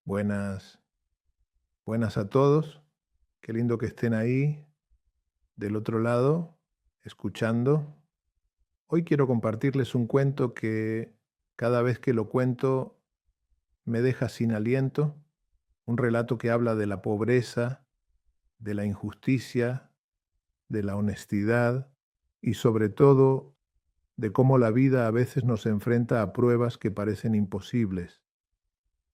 Buenas, buenas a todos. Qué lindo que estén ahí del otro lado, escuchando. Hoy quiero compartirles un cuento que cada vez que lo cuento me deja sin aliento. Un relato que habla de la pobreza, de la injusticia, de la honestidad y sobre todo de cómo la vida a veces nos enfrenta a pruebas que parecen imposibles.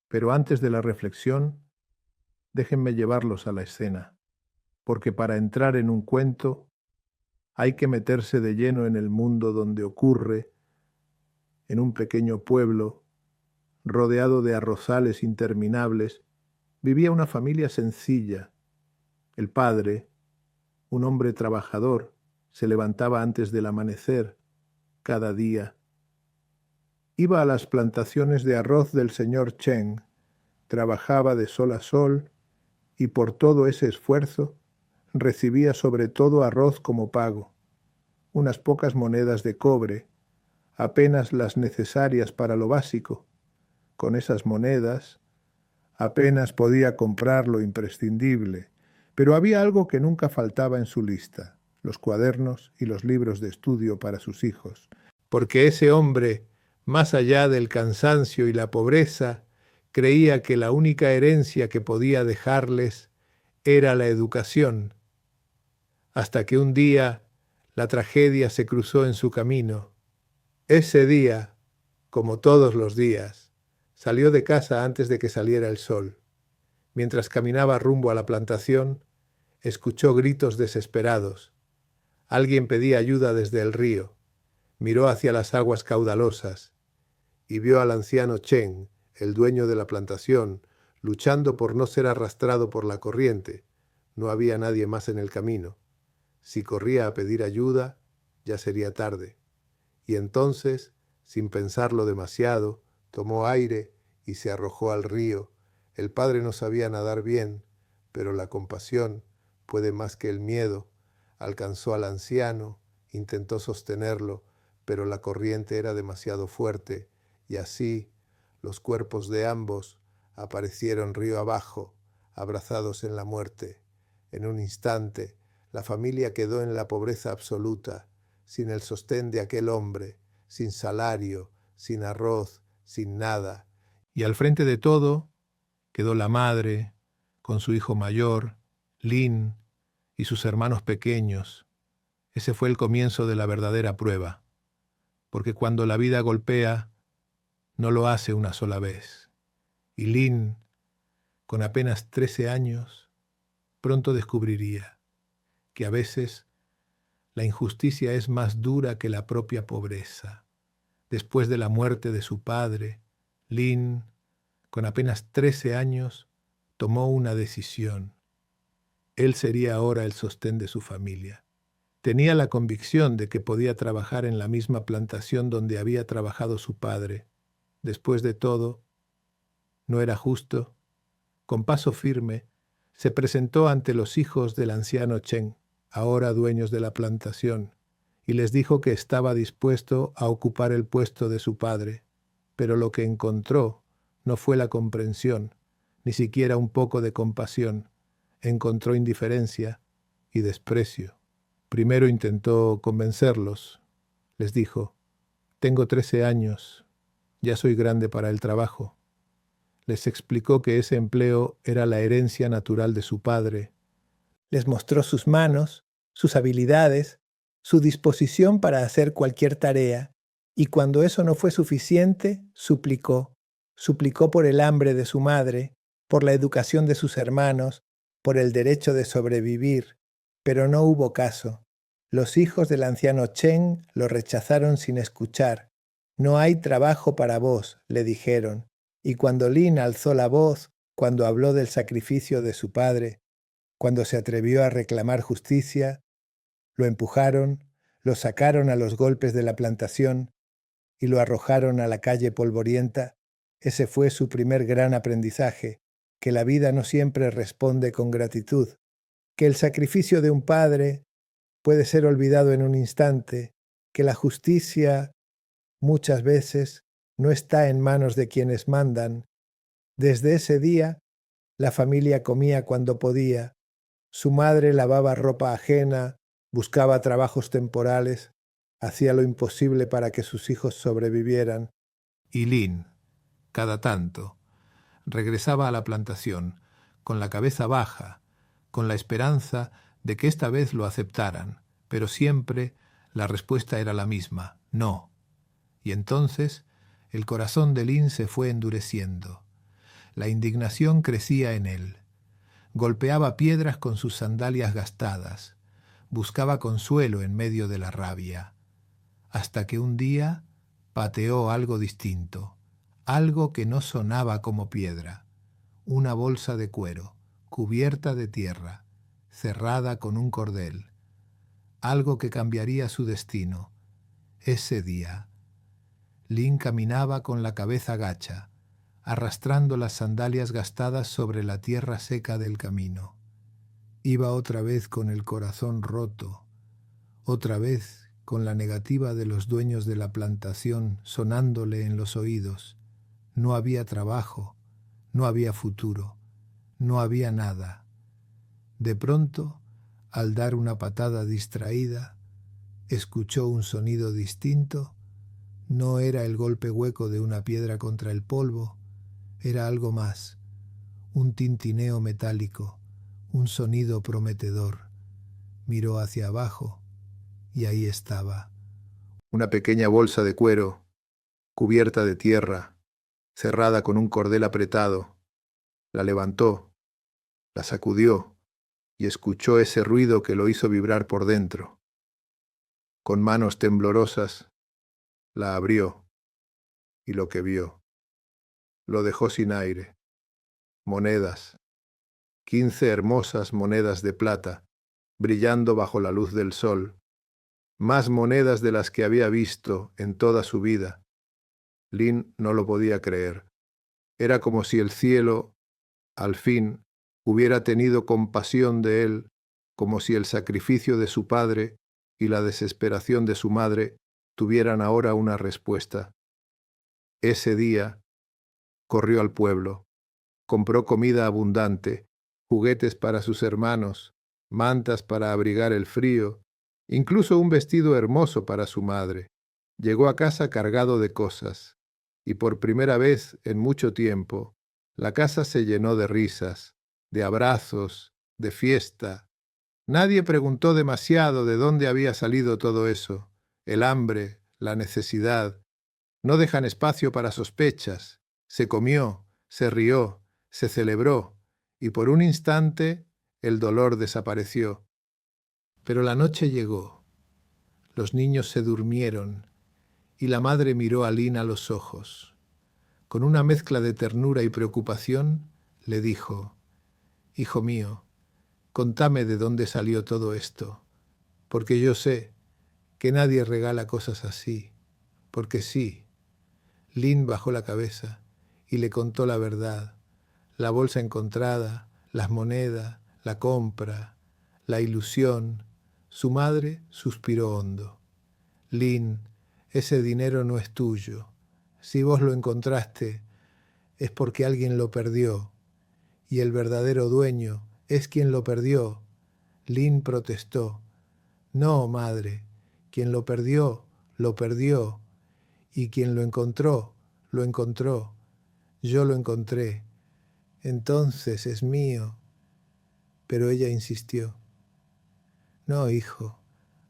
Pero antes de la reflexión, déjenme llevarlos a la escena, porque para entrar en un cuento hay que meterse de lleno en el mundo donde ocurre, en un pequeño pueblo, rodeado de arrozales interminables, vivía una familia sencilla. El padre, un hombre trabajador, se levantaba antes del amanecer cada día. Iba a las plantaciones de arroz del señor Cheng, trabajaba de sol a sol y por todo ese esfuerzo recibía sobre todo arroz como pago, unas pocas monedas de cobre, apenas las necesarias para lo básico. Con esas monedas apenas podía comprar lo imprescindible, pero había algo que nunca faltaba en su lista: los cuadernos y los libros de estudio para sus hijos. Porque ese hombre, más allá del cansancio y la pobreza, creía que la única herencia que podía dejarles era la educación, hasta que un día la tragedia se cruzó en su camino. Ese día, como todos los días, salió de casa antes de que saliera el sol. Mientras caminaba rumbo a la plantación, escuchó gritos desesperados. Alguien pedía ayuda desde el río. Miró hacia las aguas caudalosas y vio al anciano Chen, el dueño de la plantación, luchando por no ser arrastrado por la corriente. No había nadie más en el camino. Si corría a pedir ayuda, ya sería tarde. Y entonces, sin pensarlo demasiado, tomó aire y se arrojó al río. El padre no sabía nadar bien, pero la compasión puede más que el miedo. Alcanzó al anciano, intentó sostenerlo, pero la corriente era demasiado fuerte, y así los cuerpos de ambos aparecieron río abajo, abrazados en la muerte. En un instante, la familia quedó en la pobreza absoluta, sin el sostén de aquel hombre, sin salario, sin arroz, sin nada. Y al frente de todo quedó la madre, con su hijo mayor, Lin, y sus hermanos pequeños. Ese fue el comienzo de la verdadera prueba, porque cuando la vida golpea, no lo hace una sola vez. Y Lin, con apenas 13 años, pronto descubriría que a veces la injusticia es más dura que la propia pobreza. Después de la muerte de su padre, Lin, con apenas 13 años, tomó una decisión. Él sería ahora el sostén de su familia. Tenía la convicción de que podía trabajar en la misma plantación donde había trabajado su padre. Después de todo, ¿no era justo? Con paso firme, se presentó ante los hijos del anciano Chen, ahora dueños de la plantación, y les dijo que estaba dispuesto a ocupar el puesto de su padre. Pero lo que encontró no fue la comprensión, ni siquiera un poco de compasión. Encontró indiferencia y desprecio. Primero intentó convencerlos. Les dijo: «Tengo 13 años, ya soy grande para el trabajo». Les explicó que ese empleo era la herencia natural de su padre. Les mostró sus manos, sus habilidades, su disposición para hacer cualquier tarea, y cuando eso no fue suficiente, suplicó. Suplicó por el hambre de su madre, por la educación de sus hermanos, por el derecho de sobrevivir, pero no hubo caso. Los hijos del anciano Chen lo rechazaron sin escuchar. «No hay trabajo para vos», le dijeron, y cuando Lin alzó la voz, cuando habló del sacrificio de su padre, cuando se atrevió a reclamar justicia, lo empujaron, lo sacaron a los golpes de la plantación y lo arrojaron a la calle polvorienta. Ese fue su primer gran aprendizaje, que la vida no siempre responde con gratitud, que el sacrificio de un padre puede ser olvidado en un instante, que la justicia muchas veces no está en manos de quienes mandan. Desde ese día, la familia comía cuando podía. Su madre lavaba ropa ajena, buscaba trabajos temporales, hacía lo imposible para que sus hijos sobrevivieran. Y Lynn, cada tanto, regresaba a la plantación, con la cabeza baja, con la esperanza de que esta vez lo aceptaran, pero siempre la respuesta era la misma, no. Y entonces el corazón de Lynn se fue endureciendo. La indignación crecía en él. Golpeaba piedras con sus sandalias gastadas. Buscaba consuelo en medio de la rabia. Hasta que un día pateó algo distinto, algo que no sonaba como piedra. Una bolsa de cuero, cubierta de tierra, cerrada con un cordel. Algo que cambiaría su destino. Ese día. Lynn caminaba con la cabeza gacha, arrastrando las sandalias gastadas sobre la tierra seca del camino. Iba otra vez con el corazón roto, otra vez con la negativa de los dueños de la plantación sonándole en los oídos. No había trabajo, no había futuro, no había nada. De pronto, al dar una patada distraída, escuchó un sonido distinto. No era el golpe hueco de una piedra contra el polvo, era algo más, un tintineo metálico, un sonido prometedor. Miró hacia abajo y ahí estaba. Una pequeña bolsa de cuero, cubierta de tierra, cerrada con un cordel apretado. La levantó, la sacudió y escuchó ese ruido que lo hizo vibrar por dentro. Con manos temblorosas, la abrió y lo que vio. Lo dejó sin aire. Monedas, 15 hermosas monedas de plata, brillando bajo la luz del sol, más monedas de las que había visto en toda su vida. Lynn no lo podía creer. Era como si el cielo, al fin, hubiera tenido compasión de él, como si el sacrificio de su padre y la desesperación de su madre tuvieran ahora una respuesta. Ese día corrió al pueblo, compró comida abundante, juguetes para sus hermanos, mantas para abrigar el frío, incluso un vestido hermoso para su madre. Llegó a casa cargado de cosas, y por primera vez en mucho tiempo, la casa se llenó de risas, de abrazos, de fiesta. Nadie preguntó demasiado de dónde había salido todo eso. El hambre, la necesidad, no dejan espacio para sospechas. Se comió, se rió, se celebró, y por un instante el dolor desapareció. Pero la noche llegó, los niños se durmieron, y la madre miró a Lynn a los ojos. Con una mezcla de ternura y preocupación, le dijo: «Hijo mío, contame de dónde salió todo esto, porque yo sé que nadie regala cosas así, porque sí». Lynn bajó la cabeza y le contó la verdad, la bolsa encontrada, las monedas, la compra, la ilusión. Su madre suspiró hondo. «Lynn, ese dinero no es tuyo. Si vos lo encontraste, es porque alguien lo perdió, y el verdadero dueño es quien lo perdió». Lynn protestó. «No, madre, quien lo perdió, y quien lo encontró, lo encontró. Yo lo encontré. Entonces es mío». Pero ella insistió. «No, hijo,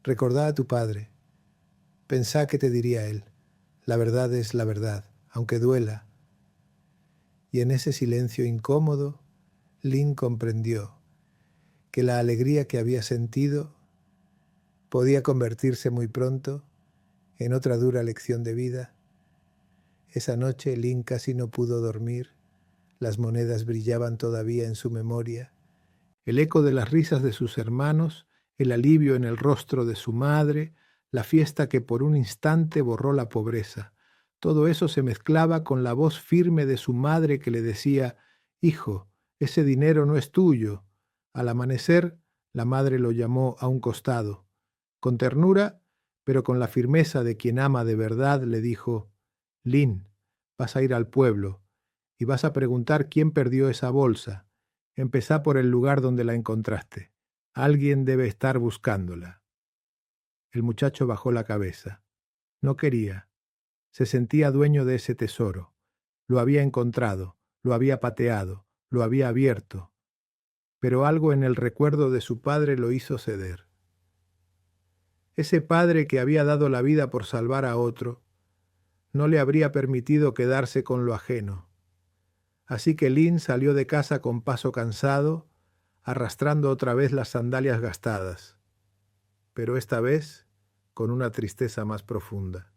recordá a tu padre. Pensá qué te diría él. La verdad es la verdad, aunque duela». Y en ese silencio incómodo, Lynn comprendió que la alegría que había sentido podía convertirse muy pronto en otra dura lección de vida. Esa noche Lynn casi no pudo dormir. Las monedas brillaban todavía en su memoria. El eco de las risas de sus hermanos, el alivio en el rostro de su madre, la fiesta que por un instante borró la pobreza. Todo eso se mezclaba con la voz firme de su madre que le decía: «Hijo, ese dinero no es tuyo». Al amanecer, la madre lo llamó a un costado. Con ternura, pero con la firmeza de quien ama de verdad, le dijo: «Lynn, vas a ir al pueblo y vas a preguntar quién perdió esa bolsa. Empezá por el lugar donde la encontraste. Alguien debe estar buscándola. El muchacho bajó la cabeza. No quería. Se sentía dueño de ese tesoro. Lo había encontrado, lo había pateado, lo había abierto. Pero algo en el recuerdo de su padre lo hizo ceder. Ese padre que había dado la vida por salvar a otro, no le habría permitido quedarse con lo ajeno. Así que Lynn salió de casa con paso cansado, arrastrando otra vez las sandalias gastadas, pero esta vez con una tristeza más profunda,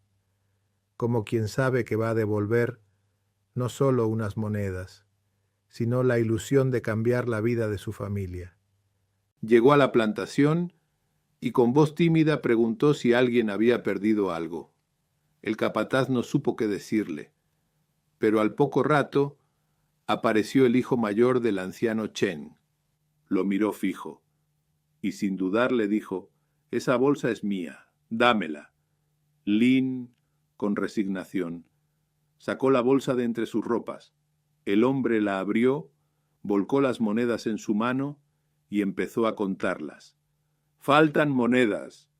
como quien sabe que va a devolver no solo unas monedas, sino la ilusión de cambiar la vida de su familia. Llegó a la plantación y con voz tímida preguntó si alguien había perdido algo. El capataz no supo qué decirle, pero al poco rato apareció el hijo mayor del anciano Chen. Lo miró fijo y sin dudar le dijo: «Esa bolsa es mía, dámela». Lin, con resignación, sacó la bolsa de entre sus ropas. El hombre la abrió, volcó las monedas en su mano y empezó a contarlas. «Faltan monedas»,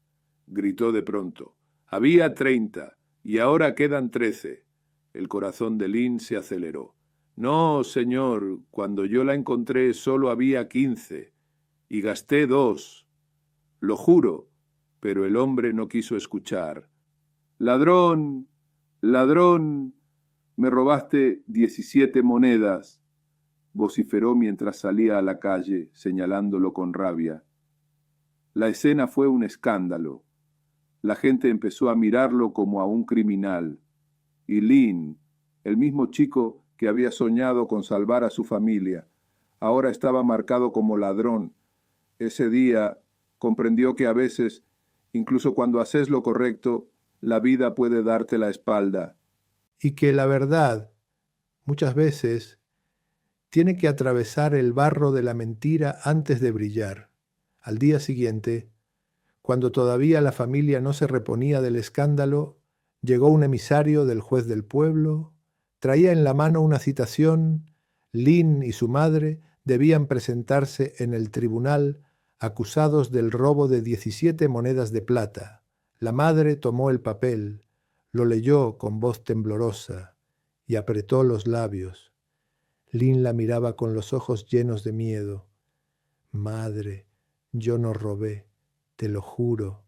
gritó de pronto. «Había 30 y ahora quedan 13». El corazón de Lin se aceleró. «No, señor, cuando yo la encontré solo había 15 y gasté 2. Lo juro». Pero el hombre no quiso escuchar. «Ladrón, ladrón, me robaste 17 monedas», vociferó mientras salía a la calle, señalándolo con rabia. La escena fue un escándalo. La gente empezó a mirarlo como a un criminal. Y Lin, el mismo chico que había soñado con salvar a su familia, ahora estaba marcado como ladrón. Ese día comprendió que a veces, incluso cuando haces lo correcto, la vida puede darte la espalda. Y que la verdad, muchas veces, tiene que atravesar el barro de la mentira antes de brillar. Al día siguiente, cuando todavía la familia no se reponía del escándalo, llegó un emisario del juez del pueblo, traía en la mano una citación. Lin y su madre debían presentarse en el tribunal acusados del robo de 17 monedas de plata. La madre tomó el papel, lo leyó con voz temblorosa y apretó los labios. Lin la miraba con los ojos llenos de miedo. «Madre, yo no robé, te lo juro».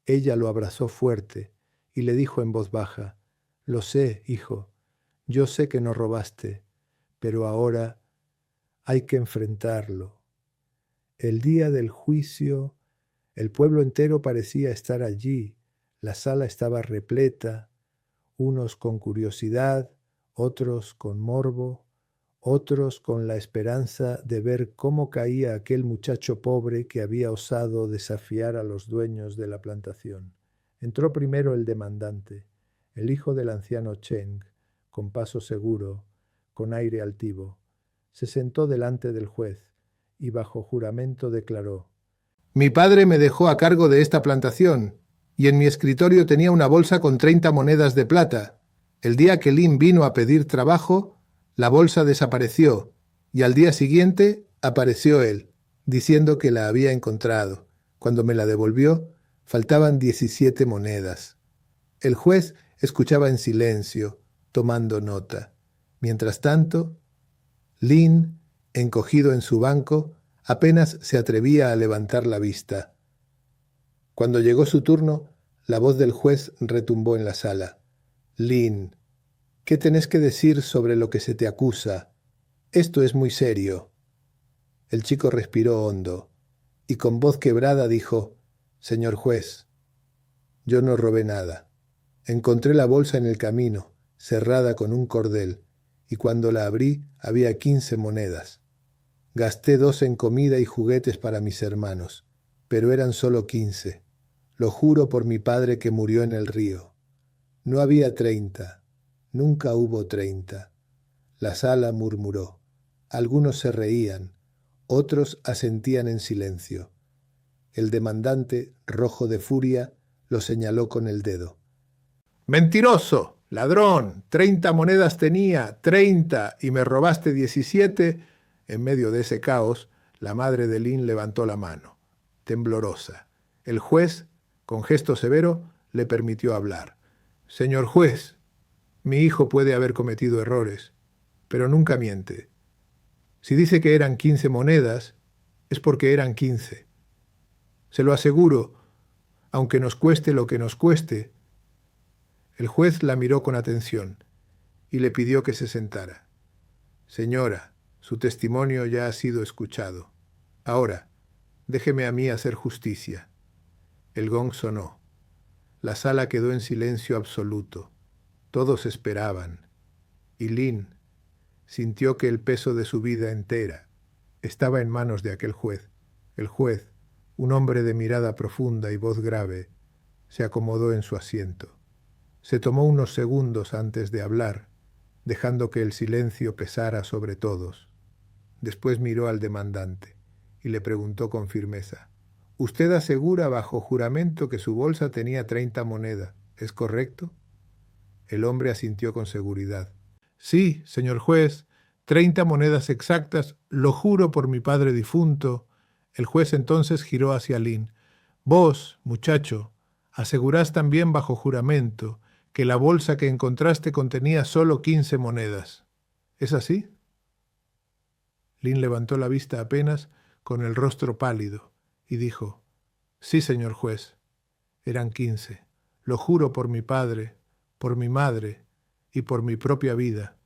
Ella lo abrazó fuerte y le dijo en voz baja: «Lo sé, hijo, yo sé que no robaste, pero ahora hay que enfrentarlo». El día del juicio, el pueblo entero parecía estar allí. La sala estaba repleta, unos con curiosidad, otros con morbo, otros con la esperanza de ver cómo caía aquel muchacho pobre que había osado desafiar a los dueños de la plantación. Entró primero el demandante, el hijo del anciano Cheng, con paso seguro, con aire altivo. Se sentó delante del juez y bajo juramento declaró: «Mi padre me dejó a cargo de esta plantación y en mi escritorio tenía una bolsa con 30 monedas de plata. El día que Lin vino a pedir trabajo, la bolsa desapareció y al día siguiente apareció él, diciendo que la había encontrado. Cuando me la devolvió, faltaban 17 monedas». El juez escuchaba en silencio, tomando nota. Mientras tanto, Lin, encogido en su banco, apenas se atrevía a levantar la vista. Cuando llegó su turno, la voz del juez retumbó en la sala. «Lin, ¿qué tenés que decir sobre lo que se te acusa? Esto es muy serio». El chico respiró hondo y con voz quebrada dijo: «Señor juez, yo no robé nada. Encontré la bolsa en el camino, cerrada con un cordel, y cuando la abrí había 15 monedas. Gasté 2 en comida y juguetes para mis hermanos, pero eran solo 15. Lo juro por mi padre que murió en el río. No había 30. Nunca hubo 30. La sala murmuró. Algunos se reían, otros asentían en silencio. El demandante, rojo de furia, lo señaló con el dedo. «¡Mentiroso!», ¡Ladrón! 30 monedas tenía, 30, y me robaste 17. En medio de ese caos, la madre de Lynn levantó la mano, temblorosa. El juez, con gesto severo, le permitió hablar. Señor juez, mi hijo puede haber cometido errores, pero nunca miente. Si dice que eran 15 monedas, es porque eran 15. Se lo aseguro, aunque nos cueste lo que nos cueste. El juez la miró con atención y le pidió que se sentara. Señora, su testimonio ya ha sido escuchado. Ahora, déjeme a mí hacer justicia. El gong sonó. La sala quedó en silencio absoluto. Todos esperaban. Y Lynn sintió que el peso de su vida entera estaba en manos de aquel juez. El juez, un hombre de mirada profunda y voz grave, se acomodó en su asiento. Se tomó unos segundos antes de hablar, dejando que el silencio pesara sobre todos. Después miró al demandante y le preguntó con firmeza: «Usted asegura bajo juramento que su bolsa tenía 30 monedas, ¿es correcto?» El hombre asintió con seguridad. «Sí, señor juez, 30 monedas exactas, lo juro por mi padre difunto». El juez entonces giró hacia Lynn. «Vos, muchacho, asegurás también bajo juramento que la bolsa que encontraste contenía solo 15 monedas. ¿Es así?» Lynn levantó la vista apenas, con el rostro pálido, y dijo: «Sí, señor juez, eran 15. Lo juro por mi padre, por mi madre y por mi propia vida».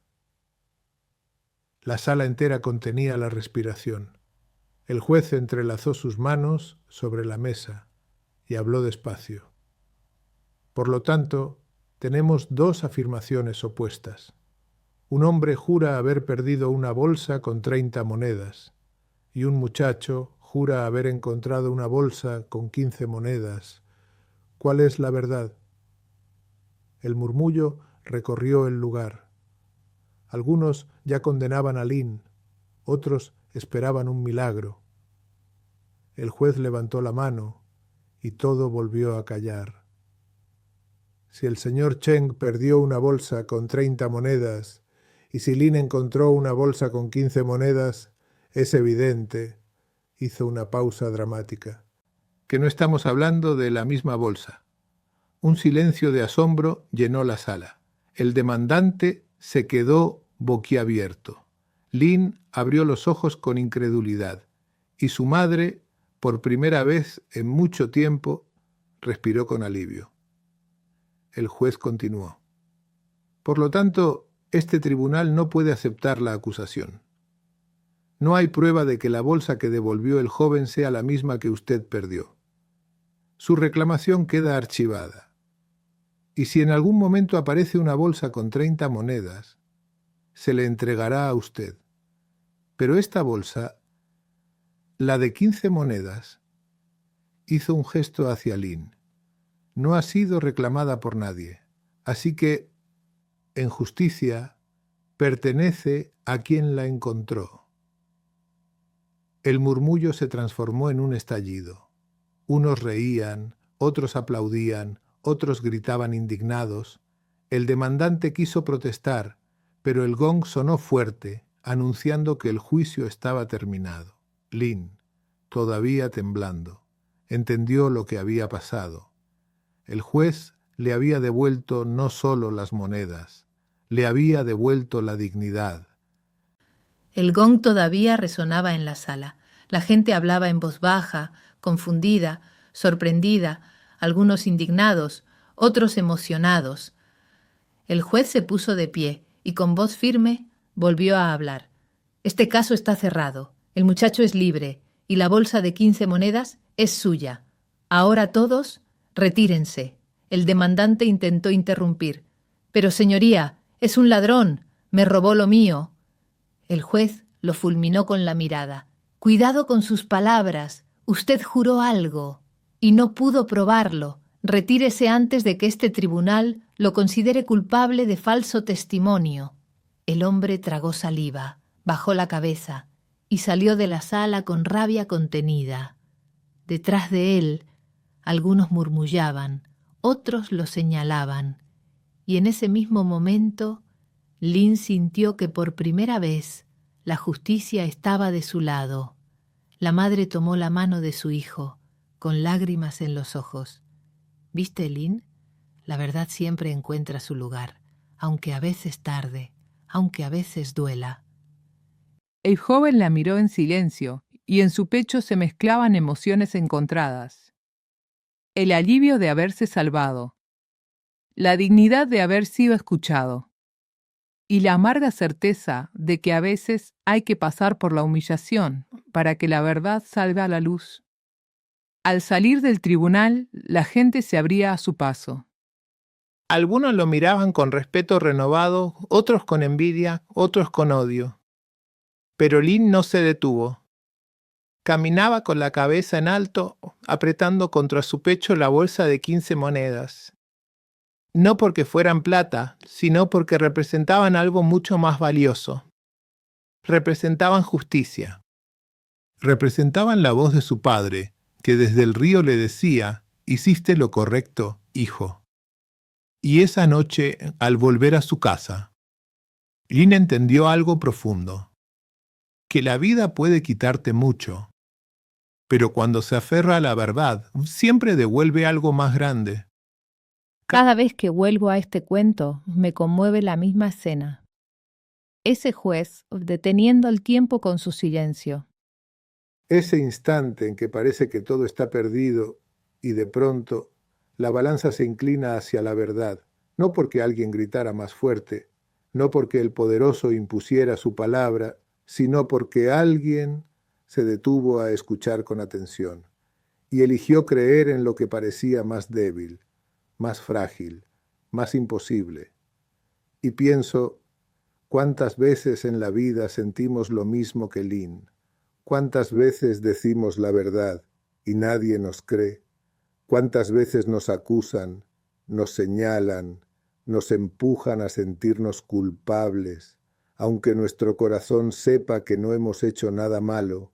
La sala entera contenía la respiración. El juez entrelazó sus manos sobre la mesa y habló despacio. «Por lo tanto, tenemos dos afirmaciones opuestas. Un hombre jura haber perdido una bolsa con 30 monedas y un muchacho jura haber encontrado una bolsa con 15 monedas. ¿Cuál es la verdad?» El murmullo recorrió el lugar. Algunos ya condenaban a Lynn, otros esperaban un milagro. El juez levantó la mano y todo volvió a callar. Si el señor Cheng perdió una bolsa con 30 monedas y si Lynn encontró una bolsa con 15 monedas, es evidente, hizo una pausa dramática, que no estamos hablando de la misma bolsa. Un silencio de asombro llenó la sala. El demandante se quedó boquiabierto. Lynn abrió los ojos con incredulidad y su madre, por primera vez en mucho tiempo, respiró con alivio. El juez continuó: «Por lo tanto, este tribunal no puede aceptar la acusación. No hay prueba de que la bolsa que devolvió el joven sea la misma que usted perdió. Su reclamación queda archivada. Y si en algún momento aparece una bolsa con 30 monedas, se le entregará a usted. Pero esta bolsa, la de 15 monedas», hizo un gesto hacia Lynn, «no ha sido reclamada por nadie, así que, en justicia, pertenece a quien la encontró». El murmullo se transformó en un estallido. Unos reían, otros aplaudían, otros gritaban indignados. El demandante quiso protestar, pero el gong sonó fuerte, anunciando que el juicio estaba terminado. Lynn, todavía temblando, entendió lo que había pasado. El juez le había devuelto no solo las monedas, le había devuelto la dignidad. El gong todavía resonaba en la sala. La gente hablaba en voz baja, confundida, sorprendida, algunos indignados, otros emocionados. El juez se puso de pie y con voz firme volvió a hablar. «Este caso está cerrado. El muchacho es libre y la bolsa de 15 monedas es suya. Ahora todos, retírense». El demandante intentó interrumpir. «Pero, señoría, es un ladrón. Me robó lo mío». El juez lo fulminó con la mirada. «Cuidado con sus palabras. Usted juró algo y no pudo probarlo. Retírese antes de que este tribunal lo considere culpable de falso testimonio». El hombre tragó saliva, bajó la cabeza y salió de la sala con rabia contenida. Detrás de él, algunos murmullaban, otros lo señalaban, y en ese mismo momento Lynn sintió que por primera vez la justicia estaba de su lado. La madre tomó la mano de su hijo, con lágrimas en los ojos. ¿Viste, Lynn? La verdad siempre encuentra su lugar, aunque a veces tarde, aunque a veces duela. El joven la miró en silencio, y en su pecho se mezclaban emociones encontradas. El alivio de haberse salvado, la dignidad de haber sido escuchado, y la amarga certeza de que a veces hay que pasar por la humillación para que la verdad salga a la luz. Al salir del tribunal, la gente se abría a su paso. Algunos lo miraban con respeto renovado, otros con envidia, otros con odio. Pero Lynn no se detuvo. Caminaba con la cabeza en alto, apretando contra su pecho la bolsa de 15 monedas. No porque fueran plata, sino porque representaban algo mucho más valioso. Representaban justicia. Representaban la voz de su padre, que desde el río le decía: «Hiciste lo correcto, hijo». Y esa noche, al volver a su casa, Lynn entendió algo profundo: que la vida puede quitarte mucho, pero cuando se aferra a la verdad, siempre devuelve algo más grande. Cada vez que vuelvo a este cuento, me conmueve la misma escena. Ese juez deteniendo el tiempo con su silencio. Ese instante en que parece que todo está perdido y de pronto la balanza se inclina hacia la verdad, no porque alguien gritara más fuerte, no porque el poderoso impusiera su palabra, sino porque alguien se detuvo a escuchar con atención y eligió creer en lo que parecía más débil, más frágil, más imposible. Y pienso, ¿cuántas veces en la vida sentimos lo mismo que Lynn? ¿Cuántas veces decimos la verdad y nadie nos cree? ¿Cuántas veces nos acusan, nos señalan, nos empujan a sentirnos culpables, aunque nuestro corazón sepa que no hemos hecho nada malo?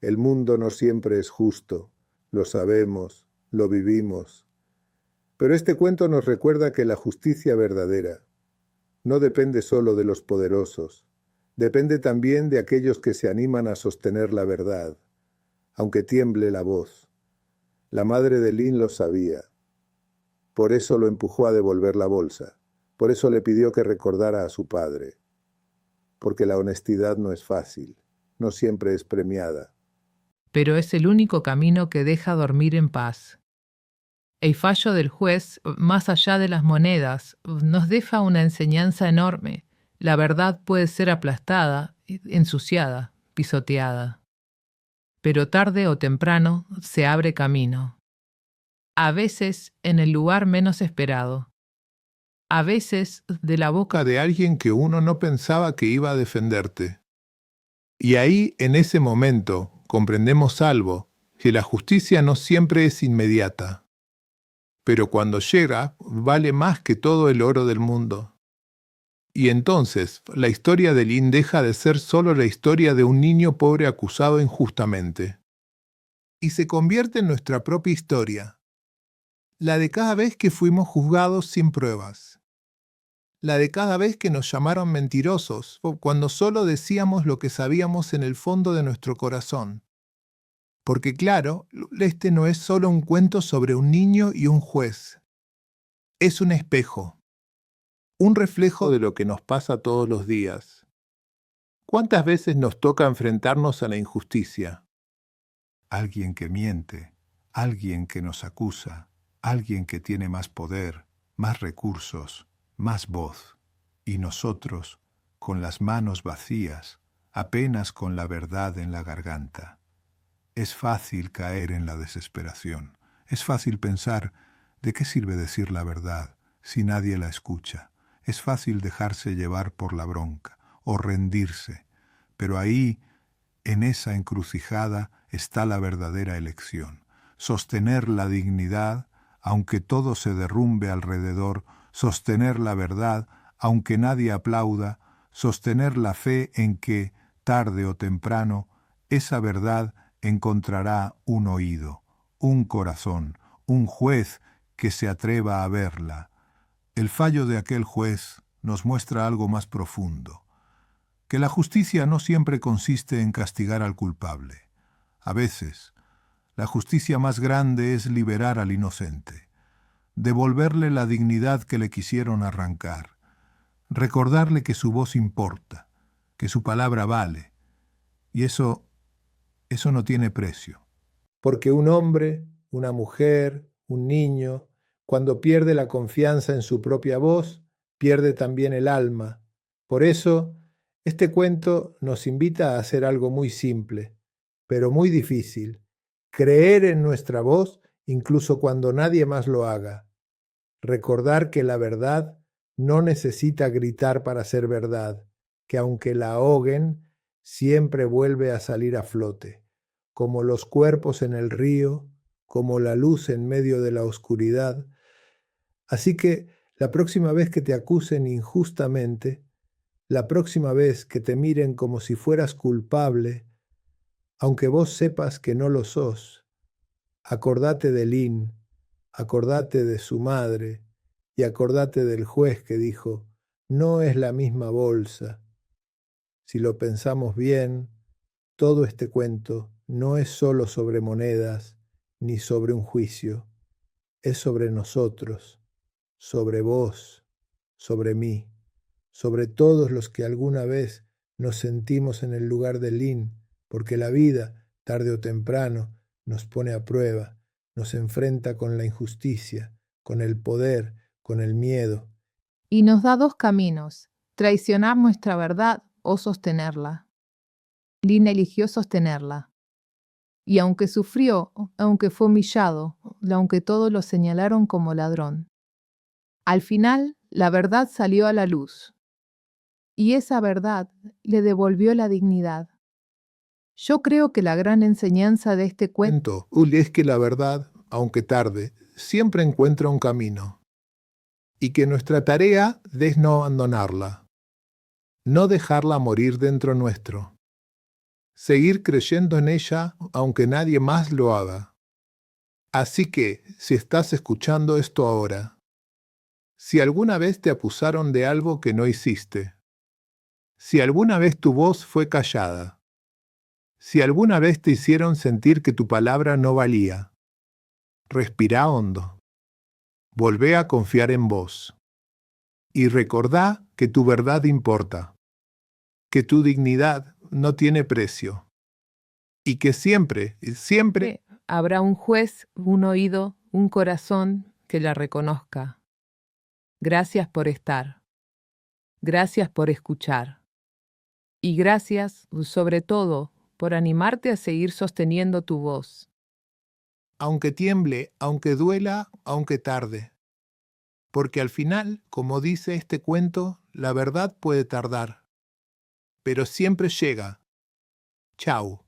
El mundo no siempre es justo, lo sabemos, lo vivimos. Pero este cuento nos recuerda que la justicia verdadera no depende solo de los poderosos, depende también de aquellos que se animan a sostener la verdad, aunque tiemble la voz. La madre de Lynn lo sabía. Por eso lo empujó a devolver la bolsa. Por eso le pidió que recordara a su padre. Porque la honestidad no es fácil, no siempre es premiada. Pero es el único camino que deja dormir en paz. El fallo del juez, más allá de las monedas, nos deja una enseñanza enorme. La verdad puede ser aplastada, ensuciada, pisoteada. Pero tarde o temprano se abre camino. A veces en el lugar menos esperado. A veces de la boca De alguien que uno no pensaba que iba a defenderte. Y ahí, en ese momento, comprendemos algo, que la justicia no siempre es inmediata. Pero cuando llega, vale más que todo el oro del mundo. Y entonces, la historia de Lynn deja de ser solo la historia de un niño pobre acusado injustamente. Y se convierte en nuestra propia historia. La de cada vez que fuimos juzgados sin pruebas. La de cada vez que nos llamaron mentirosos, cuando solo decíamos lo que sabíamos en el fondo de nuestro corazón. Porque claro, este no es solo un cuento sobre un niño y un juez. Es un espejo. Un reflejo de lo que nos pasa todos los días. ¿Cuántas veces nos toca enfrentarnos a la injusticia? Alguien que miente, alguien que nos acusa, alguien que tiene más poder, más recursos, más voz. Y nosotros, con las manos vacías, apenas con la verdad en la garganta. Es fácil caer en la desesperación. Es fácil pensar, ¿de qué sirve decir la verdad si nadie la escucha? Es fácil dejarse llevar por la bronca o rendirse, pero ahí, en esa encrucijada, está la verdadera elección. Sostener la dignidad, aunque todo se derrumbe alrededor, sostener la verdad, aunque nadie aplauda, sostener la fe en que, tarde o temprano, esa verdad encontrará un oído, un corazón, un juez que se atreva a verla. El fallo de aquel juez nos muestra algo más profundo, que la justicia no siempre consiste en castigar al culpable. A veces, la justicia más grande es liberar al inocente, devolverle la dignidad que le quisieron arrancar, recordarle que su voz importa, que su palabra vale, y eso no tiene precio. Porque un hombre, una mujer, un niño, cuando pierde la confianza en su propia voz, pierde también el alma. Por eso, este cuento nos invita a hacer algo muy simple, pero muy difícil: creer en nuestra voz incluso cuando nadie más lo haga. Recordar que la verdad no necesita gritar para ser verdad, que aunque la ahoguen, siempre vuelve a salir a flote, como los cuerpos en el río, como la luz en medio de la oscuridad. Así que la próxima vez que te acusen injustamente, la próxima vez que te miren como si fueras culpable, aunque vos sepas que no lo sos, acordate de Lynn, acordate de su madre y acordate del juez que dijo: no es la misma bolsa. Si lo pensamos bien, todo este cuento no es solo sobre monedas ni sobre un juicio, es sobre nosotros, sobre vos, sobre mí, sobre todos los que alguna vez nos sentimos en el lugar de Lynn, porque la vida, tarde o temprano, nos pone a prueba, nos enfrenta con la injusticia, con el poder, con el miedo. Y nos da dos caminos: traicionar nuestra verdad o sostenerla. Lynn eligió sostenerla. Y aunque sufrió, aunque fue humillado, aunque todos lo señalaron como ladrón, al final la verdad salió a la luz. Y esa verdad le devolvió la dignidad. Yo creo que la gran enseñanza de este cuento Es que la verdad, aunque tarde, siempre encuentra un camino. Y que nuestra tarea es no abandonarla, no dejarla morir dentro nuestro. Seguir creyendo en ella aunque nadie más lo haga. Así que, si estás escuchando esto ahora, si alguna vez te acusaron de algo que no hiciste, si alguna vez tu voz fue callada, si alguna vez te hicieron sentir que tu palabra no valía, respirá hondo, volvé a confiar en vos y recordá que tu verdad importa, que tu dignidad no tiene precio y que siempre habrá un juez, un oído, un corazón que la reconozca. Gracias por estar. Gracias por escuchar. Y gracias, sobre todo, por animarte a seguir sosteniendo tu voz. Aunque tiemble, aunque duela, aunque tarde. Porque al final, como dice este cuento, la verdad puede tardar, pero siempre llega. Chau.